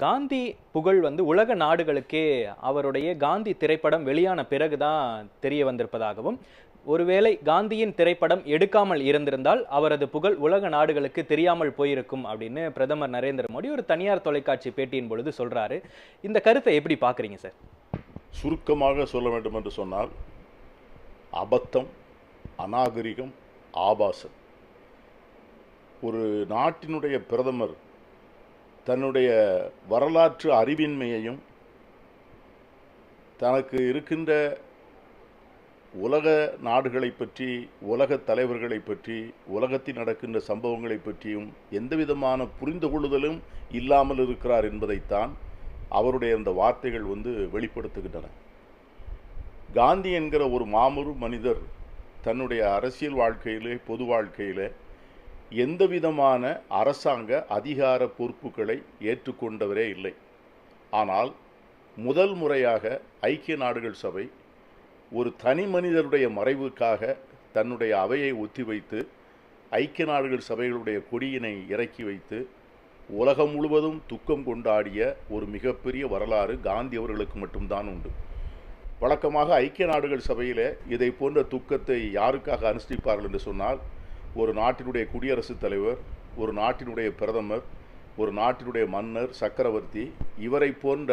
காந்தி புகழ் உலக நாடுகளுக்கே அவருடைய காந்தி திரைப்படம் வெளியான பிறகுதான் தெரிய வந்திருப்பதாகவும், ஒருவேளை காந்தியின் திரைப்படம் எடுக்காமல் இருந்திருந்தால் அவரது புகழ் உலக நாடுகளுக்கு தெரியாமல் போயிருக்கும் அப்படின்னு பிரதமர் நரேந்திர மோடி ஒரு தனியார் தொலைக்காட்சி பேட்டியின் பொழுது சொல்றாரு. இந்த கருத்தை எப்படி பாக்குறீங்க சார்? சுருக்கமாக சொல்ல வேண்டும் என்று சொன்னால், அபத்தம், அநாகரிகம், ஆபாசம். ஒரு நாட்டினுடைய பிரதமர் தன்னுடைய வரலாற்று அறிவின்மையையும் தனக்கு இருக்கின்ற உலக நாடுகளை பற்றி, உலக தலைவர்களை பற்றி, உலகத்தில் நடக்கின்ற சம்பவங்களை பற்றியும் எந்தவிதமான புரிந்து கொள்ளுதலும் இல்லாமல் இருக்கிறார் என்பதைத்தான் அவருடைய அந்த வார்த்தைகள் வெளிப்படுத்துகின்றன. காந்தி என்கிற ஒரு மாபெரும் மனிதர் தன்னுடைய அரசியல் வாழ்க்கையிலே, பொது வாழ்க்கையிலே எந்தவிதமான அரசாங்க அதிகார பொறுப்புகளை ஏற்றுக்கொண்டவரே இல்லை. ஆனால் முதல் முறையாக ஐக்கிய நாடுகள் சபை ஒரு தனி மனிதருடைய மறைவுக்காக தன்னுடைய அவையை ஒத்திவைத்து ஐக்கிய நாடுகள் சபைகளுடைய கொடியினை இறக்கி வைத்து உலகம் முழுவதும் துக்கம் கொண்டாடிய ஒரு மிகப்பெரிய வரலாறு காந்தி அவர்களுக்கு மட்டும்தான் உண்டு. வழக்கமாக ஐக்கிய நாடுகள் சபையில் இதை போன்ற துக்கத்தை யாருக்காக அனுஷ்டிப்பார்கள் என்று சொன்னால், ஒரு நாட்டினுடைய குடியரசுத் தலைவர், ஒரு நாட்டினுடைய பிரதமர், ஒரு நாட்டினுடைய மன்னர், சக்கரவர்த்தி, இவரை போன்ற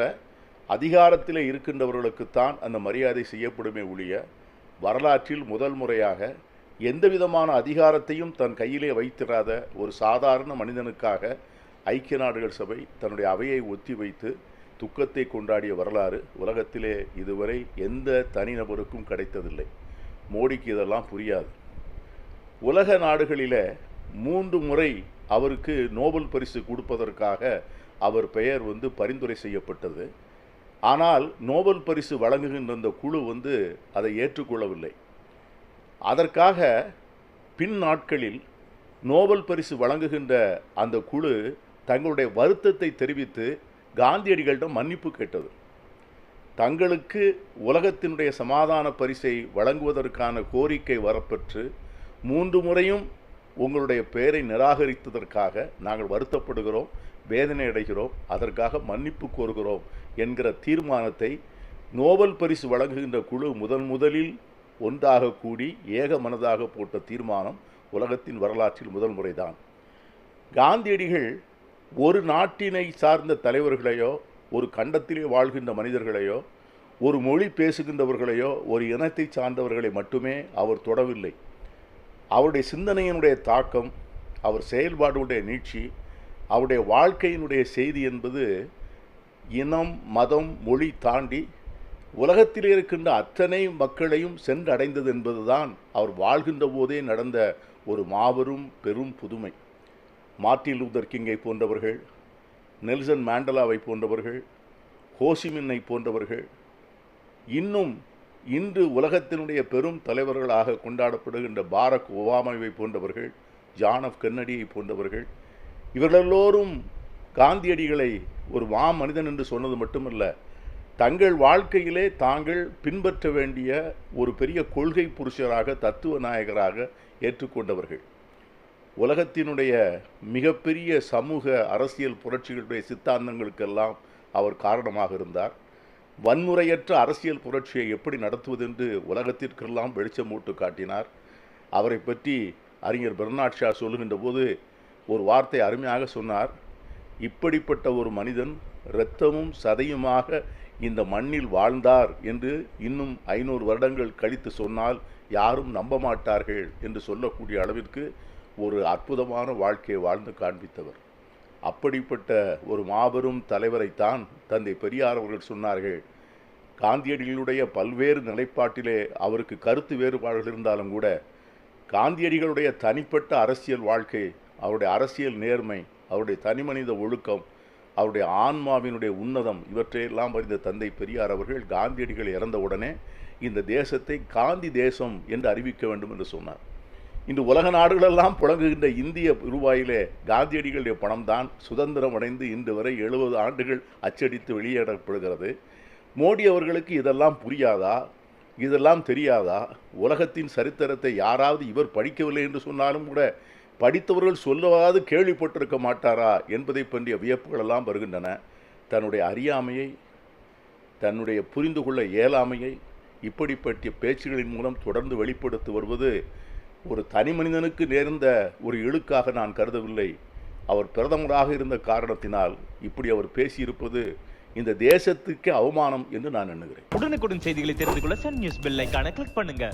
அதிகாரத்தில் இருக்கின்றவர்களுக்குத்தான் அந்த மரியாதை செய்யப்படுமே ஒழிய, வரலாற்றில் முதல் முறையாக எந்தவிதமான அதிகாரத்தையும் தன் கையிலே வைத்திராத ஒரு சாதாரண மனிதனுக்காக ஐக்கிய நாடுகள் சபை தன்னுடைய அவையை ஒத்தி வைத்து துக்கத்தை கொண்டாடிய வரலாறு உலகத்திலே இதுவரை எந்த தனிநபருக்கும் கிடைத்ததில்லை. மோடிக்கு இதெல்லாம் புரியாது. உலக நாடுகளில் 3 முறை அவருக்கு நோபல் பரிசு கொடுப்பதற்காக அவர் பெயர் பரிந்துரை செய்யப்பட்டது. ஆனால் நோபல் பரிசு வழங்குகின்ற அந்த குழு அதை ஏற்றுக்கொள்ளவில்லை. அதற்காக பின் நாட்களில் நோபல் பரிசு வழங்குகின்ற அந்த குழு தங்களுடைய வருத்தத்தை தெரிவித்து காந்தியடிகளிடம் மன்னிப்பு கேட்டது. தங்களுக்கு உலகத்தினுடைய சமாதான பரிசை வழங்குவதற்கான கோரிக்கை வரப்பெற்று 3 முறையும் உங்களுடைய பெயரை நிராகரித்ததற்காக நாங்கள் வருத்தப்படுகிறோம், வேதனை அடைகிறோம், அதற்காக மன்னிப்பு கோருகிறோம் என்கிற தீர்மானத்தை நோபல் பரிசு வழங்குகின்ற குழு முதலில் ஒன்றாக கூடி ஏக மனதாக போட்ட தீர்மானம் உலகத்தின் வரலாற்றில் முதல் முறைதான். காந்தியடிகள் ஒரு நாட்டினை சார்ந்த தலைவர்களையோ, ஒரு கண்டத்திலே வாழ்கின்ற மனிதர்களையோ, ஒரு மொழி பேசுகின்றவர்களையோ, ஒரு இனத்தை சார்ந்தவர்களை மட்டுமே அவர் தொடவில்லை. அவருடைய சிந்தனையினுடைய தாக்கம், அவர் செயல்பாடுடைய நீட்சி, அவருடைய வாழ்க்கையினுடைய செய்தி என்பது இனம், மதம், மொழி தாண்டி உலகத்தில் இருக்கின்ற அத்தனை மக்களையும் சென்றடைந்தது என்பதுதான் அவர் வாழ்கின்ற போதே நடந்த ஒரு மாபெரும் பெரும் புதுமை. மார்ட்டின் லூதர் கிங்கை போன்றவர்கள், நெல்சன் மேண்டலாவை போன்றவர்கள், ஹோசிமின்னை போன்றவர்கள், இன்னும் இன்று உலகத்தினுடைய பெரும் தலைவர்களாக கொண்டாடப்படுகின்ற பாரக் ஒபாமாவை போன்றவர்கள், ஜான் எஃப் கென்னடியை போன்றவர்கள், இவர்களெல்லோரும் காந்தியடிகளை ஒரு மனிதன் என்று சொன்னது மட்டுமல்ல, தங்கள் வாழ்க்கையிலே தாங்கள் பின்பற்ற வேண்டிய ஒரு பெரிய கொள்கை புருஷராக, தத்துவ நாயகராக ஏற்றுக்கொண்டவர்கள். உலகத்தினுடைய மிகப்பெரிய சமூக அரசியல் புரட்சிகளுடைய சித்தாந்தங்களுக்கெல்லாம் அவர் காரணமாக இருந்தார். வன்முறையற்ற அரசியல் புரட்சியை எப்படி நடத்துவது என்று உலகத்திற்கெல்லாம் வெளிச்சமூட்டு காட்டினார். அவரை பற்றி அறிஞர் பெர்னாட் ஷா சொல்லுகின்ற போது ஒரு வார்த்தை அருமையாக சொன்னார். இப்படிப்பட்ட ஒரு மனிதன் இரத்தமும் சதையுமாக இந்த மண்ணில் வாழ்ந்தார் என்று இன்னும் 500 வருடங்கள் கழித்து சொன்னால் யாரும் நம்ப மாட்டார்கள் என்று சொல்லக்கூடிய அளவிற்கு ஒரு அற்புதமான வாழ்க்கையை வாழ்ந்து காண்பித்தவர். அப்படிப்பட்ட ஒரு மாபெரும் தலைவரைத்தான் தந்தை பெரியார் அவர்கள் சொன்னார்கள். காந்தியடிகளுடைய பல்வேறு நிலைப்பாட்டிலே அவருக்கு கருத்து வேறுபாடுகள் இருந்தாலும் கூட, காந்தியடிகளுடைய தனிப்பட்ட அரசியல் வாழ்க்கை, அவருடைய அரசியல் நேர்மை, அவருடைய தனிமனித ஒழுக்கம், அவருடைய ஆன்மாவினுடைய உன்னதம், இவற்றையெல்லாம் அறிந்த தந்தை பெரியார் அவர்கள் காந்தியடிகள் இறந்தவுடனே இந்த தேசத்தை காந்தி தேசம் என்று அறிவிக்க வேண்டும் என்று சொன்னார். இன்று உலக நாடுகளெல்லாம் புழங்குகின்ற இந்திய ரூபாயிலே காந்தியடிகளுடைய பணம்தான் சுதந்திரம் அடைந்து இன்று வரை 70 ஆண்டுகள் அச்சடித்து வெளியிடப்படுகிறது. மோடி அவர்களுக்கு இதெல்லாம் புரியாதா? இதெல்லாம் தெரியாதா? உலகத்தின் சரித்திரத்தை யாராவது இவர் படிக்கவில்லை என்று சொன்னாலும் கூட படித்தவர்கள் சொல்லவாது கேள்விப்பட்டிருக்க மாட்டாரா என்பதை பற்றிய வியப்புகள் எல்லாம் வருகின்றன. தன்னுடைய அறியாமையை, தன்னுடைய புரிந்து கொள்ள இயலாமையை இப்படிப்பட்ட பேச்சுகளின் மூலம் தொடர்ந்து வெளிப்படுத்தி வருவது ஒரு தனி மனிதனுக்கு நேர்ந்த ஒரு இழுக்காக நான் கருதவில்லை. அவர் பிரதமராக இருந்த காரணத்தினால் இப்படி அவர் பேசியிருப்பது இந்த தேசத்துக்கே அவமானம் என்று நான் எண்ணுகிறேன். உடனுக்குடன் செய்திகளை தெரிந்து கொள்ள சன் நியூஸ் பெல் ஐகானை கிளிக் பண்ணுங்க.